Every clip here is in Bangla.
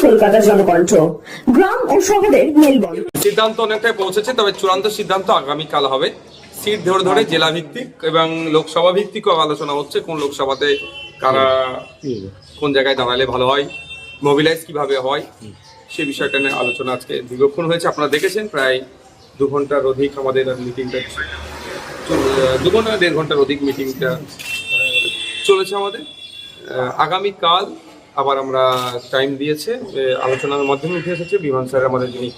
কলকাতা জনকণ্ঠ, গ্রাম ও শহরের মেলবন্ধন। সিদ্ধান্ত অনেকটাই পৌঁছেছে, তবে চূড়ান্ত সিদ্ধান্ত আগামীকাল হবে। সিট ধরে ধরে জেলা ভিত্তিক এবং লোকসভা ভিত্তিকও আলোচনা হচ্ছে, কোন লোকসভাতে কারা কোন জায়গায় দাঁড়ালে ভালো হয়, মোবিলাইজ কিভাবে হয়, সে বিষয়টা নিয়ে আলোচনা আজকে দীর্ঘক্ষণ হয়েছে। আপনারা দেখেছেন প্রায় 2 ঘন্টার অধিক আমাদের মিটিংটা, 1.5 ঘন্টার অধিক মিটিংটা চলেছে আমাদের। আগামীকাল আবার আমরা টাইম দিয়েছে, আলোচনার মাধ্যমে উঠে এসেছে। বিমান স্যার আমাদের যিনি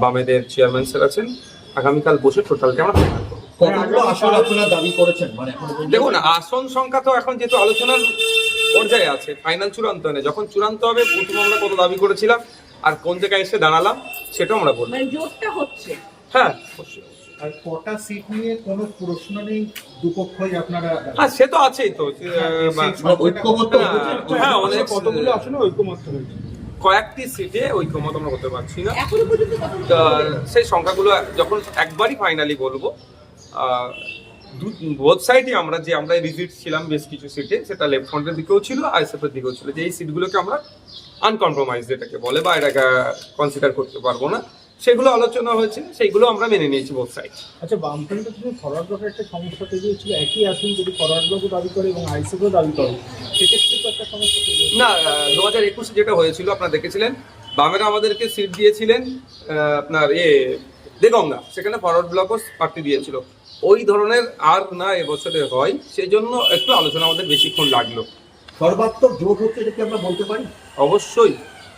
বামেদের চেয়ারম্যান স্যার আছেন, আগামীকাল বসে টোটালটা আমরা দেখুন। আসন সংখ্যা তো এখন যেহেতু আলোচনার পর্যায়ে আছে, ফাইনাল চূড়ান্ত নেই। যখন চূড়ান্ত হবে প্রথম আমরা কত দাবি করেছিলাম আর কোন জায়গায় এসে দাঁড়ালাম সেটাও আমরা বলবো। হ্যাঁ, আর কটা সিট নিয়ে কোনো প্রশ্ন নেই, দুপক্ষই আপনারা। হ্যাঁ, সে তো আছেই তো, ঐক্যমত্য। হ্যাঁ, অনেক কতগুলো আসলে ঐক্যমত্য হয়েছে, কয়েকটি সিটে ঐক্যমত আমরা করতে পারছি না। সেই সংখ্যাগুলো যখন একবারই ফাইনালি বলবো। বোথ সাইডে আমরা রিজিট ছিলাম বেশ কিছু সিটে, সেটা লেফট ফ্রন্টের দিকেও ছিল, আইএসএফ এর দিকেও ছিল, যে এই সিটগুলোকে আমরা আনকম্প্রোমাইজ যেটাকে বলে, বা এটাকে কনসিডার করতে পারবো না, সেগুলো আলোচনা হয়েছে, সেইগুলো আমরা মেনে নিয়েছি বোথ সাইড। আচ্ছা, বামফ্রন্টের জন্য ফরওয়ার্ড ব্লকের একটা সমস্যা তৈরি হয়েছিল, একই আসন যদি ফরওয়ার্ড ব্লকও দাবি করে এবং আইএসএফও দাবি করে, সেক্ষেত্রে তো একটা সমস্যা তৈরি হয়েছে না। 2021 যেটা হয়েছিল আপনারা দেখেছিলেন, বামেরা আমাদেরকে সিট দিয়েছিলেন আপনার দেগঙ্গা, সেখানে ফরওয়ার্ড ব্লকও প্রার্থী দিয়েছিল। ওই ধরনের আর না এবছরে হয়, সেই জন্য একটু আলোচনা আমাদের বেশিক্ষণ লাগলো। সর্বাত্মক জোট হচ্ছে, এটা কি আমরা বলতে পারি? অবশ্যই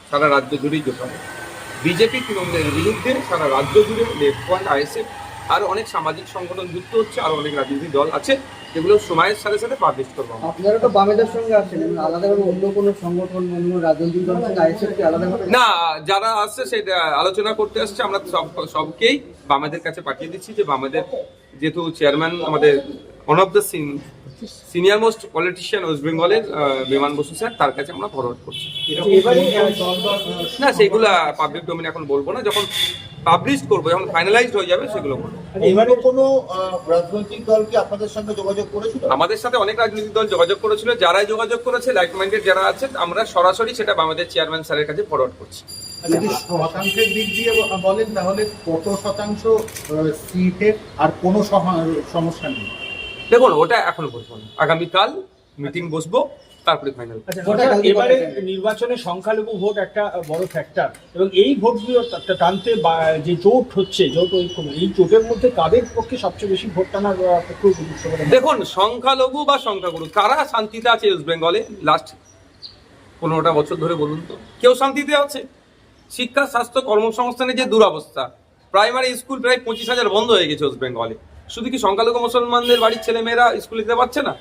সারা রাজ্য জুড়েই জোট হবে। বিজেপি তৃণমূলের বিরুদ্ধে সারা রাজ্য জুড়ে লেফট ফ্রন্ট, আইএসএফ, আর অনেক সামাজিক সংগঠন যুক্ত হচ্ছে, আর অনেক রাজনৈতিক দল আছে, যেগুলো সময়ের সাথে সাথে পাবলিশ করবো। আপনারা তো বামেদের সঙ্গে আছেন, আলাদাভাবে অন্য কোনো সংগঠন, অন্য রাজনৈতিক দল সঙ্গে আইএসএফ কি আলাদাভাবে? না, যারা আসছে সেটা আলোচনা করতে আসছে, আমরা সবকেই বামেদের কাছে পাঠিয়ে দিচ্ছি। যে বামেদের যেহেতু চেয়ারম্যান আমাদের one of the senior most politician West বেঙ্গলের বিমান বসু স্যার, তার কাছে আমরা ফরওয়ার্ড করছি। না, সেইগুলো পাবলিক ডোমেইন এখন বলবো না, যখন পাবলিশ করবো, যখন ফাইনালাইজড হয়ে যাবে সেগুলো বলবো। এবারে কোনো রাজনৈতিক দল কি আপনাদের সঙ্গে যোগাযোগ করেছিল? আমাদের সাথে অনেক রাজনৈতিক দল যোগাযোগ করেছিল, যারাই যোগাযোগ করেছে লাইক মাইন্ডেড যারা আছে, আমরা সরাসরি সেটা আমাদের চেয়ারম্যান স্যারের কাছে ফরওয়ার্ড করছি। যদি শতাংশের দিক দিয়ে বলেন তাহলে কত শতাংশ সিটের আর কোনো সমস্যা নেই? দেখুন, ওটা এখনো বলবো না, আগামীকাল মিটিং বসবো, তারপরে ফাইনাল। এবারে নির্বাচনে সংখ্যালঘু ভোট একটা বড় ফ্যাক্টর, এবং এই ভোটগুলো টানতে যে জোট হচ্ছে, জোট ঐক্য, এই জোটের মধ্যে কাদের পক্ষে সবচেয়ে বেশি ভোট টানার পক্ষে? দেখুন, সংখ্যালঘু বা সংখ্যাগুরু কারা শান্তিতে আছে ওয়েস্ট বেঙ্গলে লাস্ট 15টা বছর ধরে বলুন তো? কেউ শান্তিতে আছে? শিক্ষা, স্বাস্থ্য, কর্মসংস্থানের যে দুরবস্থা, প্রাইমারি স্কুল প্রায় 25,000 বন্ধ হয়ে গেছে ওয়েস্ট বেঙ্গলে। শুধু কি সংখ্যালঘু মুসলমানদের বাড়ির ছেলেমেয়েরা স্কুলে যেতে পারছে না?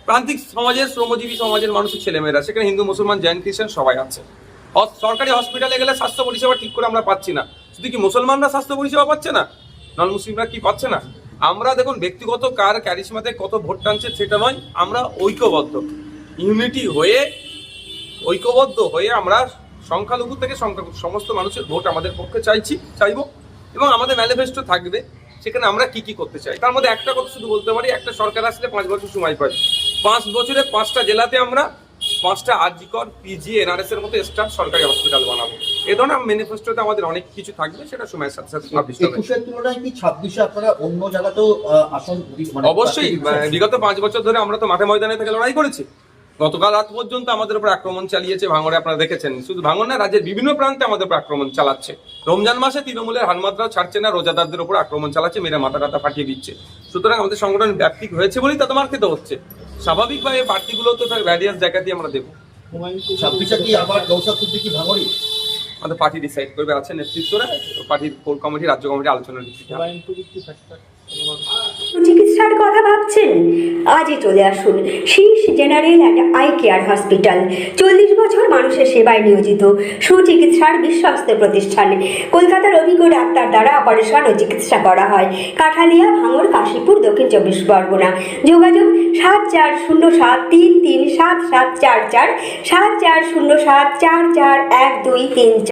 প্রান্তিক সমাজের, শ্রমজীবী সমাজের মানুষের ছেলেমেয়েরা, সেখানে হিন্দু, মুসলমান, জৈন, খ্রিস্টান সবাই আছে। সরকারি হসপিটালে গেলে স্বাস্থ্য পরিষেবা ঠিক করে আমরা পাচ্ছি না। শুধু কি মুসলমানরা স্বাস্থ্য পরিষেবা পাচ্ছে না, নন মুসলিমরা কি পাচ্ছে না? আমরা দেখুন, ব্যক্তিগত কার ক্যারিশমাতে কত ভোট টানছে সেটা নয়, আমরা ঐক্যবদ্ধ, ইউনিটি হয়ে, ঐক্যবদ্ধ হয়ে আমরা সংখ্যালঘু থেকে সমস্ত মানুষের ভোট আমাদের পক্ষে চাইবো, এবং আমাদের ম্যানিফেস্টো থাকবে সেখানে আমরা কি কি করতে চাই। তার মধ্যে একটা কথা শুধু বলতে পারি, একটা সরকার আসলে 5 বছর সময় পাই, 5 বছরে 5টা জেলাতে আমরা 5টা আরজিকর, পিজি, এনআরএস এর মতো স্টাফ সরকারি হসপিটাল বানাবো। এ ধরনের ম্যানিফেস্টোতে আমাদের অনেক কিছু থাকবে, সেটা সময়ের সাথে সাথে পাবলিশ হবে। 21-এর তুলনায় কি 26-এ আপনারা অন্য জায়গাতেও আসন? অবশ্যই, বিগত 5 বছর ধরে আমরা তো মাঠে ময়দানে থেকে লড়াই করেছি। গতকাল রাত পর্যন্ত আমাদের উপর আক্রমণ চালিয়েছে ভাঙড়ে, আপনারা দেখেছেন। শুধু ভাঙড় না, রাজ্যের বিভিন্ন প্রান্তে আমাদের উপর আক্রমণ চালাচ্ছে। রমজান মাসে তৃণমূলের হানমাত্রাও ছাড়ছে না, রোজাদারদের উপর আক্রমণ চালাচ্ছে, মেরে মাথা টাথা ফাটিয়ে দিচ্ছে। সুতরাং আমাদের সংগঠন ব্যাপক হয়েছে বলেই তা তোমার খেতে হচ্ছে। স্বাভাবিকভাবে প্রার্থীগুলো তো ভ্যারিয়াস জায়গাতেই আমরা দেবো। 26-এ কি আবার গৌসাদ সিদ্দিকী ভাঙড়ি? আমাদের পার্টি ডিসাইড করবে, আছে নেতৃত্বরা, পার্টির কোর কমিটি, রাজ্য কমিটি আলোচনার ভিত্তিতে। চিকিৎসার কথা ভাবছেন? আজই চলে আসুন শীর্ষ general and eye care hospital. 40 বছর মানুষের সেবায় নিয়োজিত সুচিকিৎসার বিশ্বস্ত প্রতিষ্ঠান। কলকাতার অভিজ্ঞ ডাক্তার দ্বারা অপারেশন ও চিকিৎসা করা হয়। কাঠালিয়া, ভাঙড়, কাশীপুর, দক্ষিণ 24 পরগনা। যোগাযোগ 7407337744, 7407441234।